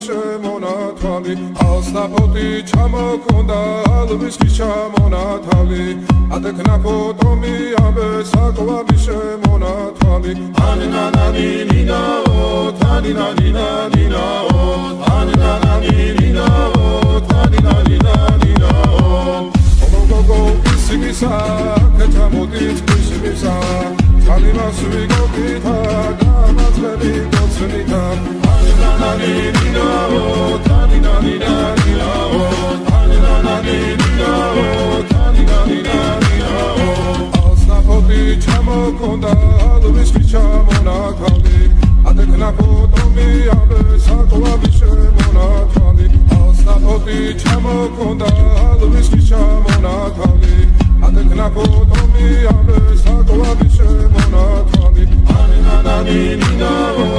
შემონათვალი ალსნაფოთი ჩამოქონდა ალვისკი ჩამონათვალი ატექნა ფოტომი ამბე საკვაბი შემონათვალი ანინანანინინაო თანინანინანინაო ანინანანინინაო თანინანინანინაო გოგოგო ისიგისა კეთამოდით ისიგისა თალიმას ვიგობითა გამაძლები გოცნითა ანინანანინინაო თანინანინანინაო ანინანანინინაო თანინანინანინაო ალსნაფოთი ჩამოქონდა ალვისკი ჩამონათვალი ატექნა ფოტომი ამბე საკვაბი შემონათვალი ალსნაფოთი ჩამოქონდა ალვისკი ჩამონათვალი ატექნა ფოტომი ამბე საკვაბი შემონათვალი ანინანანინინაო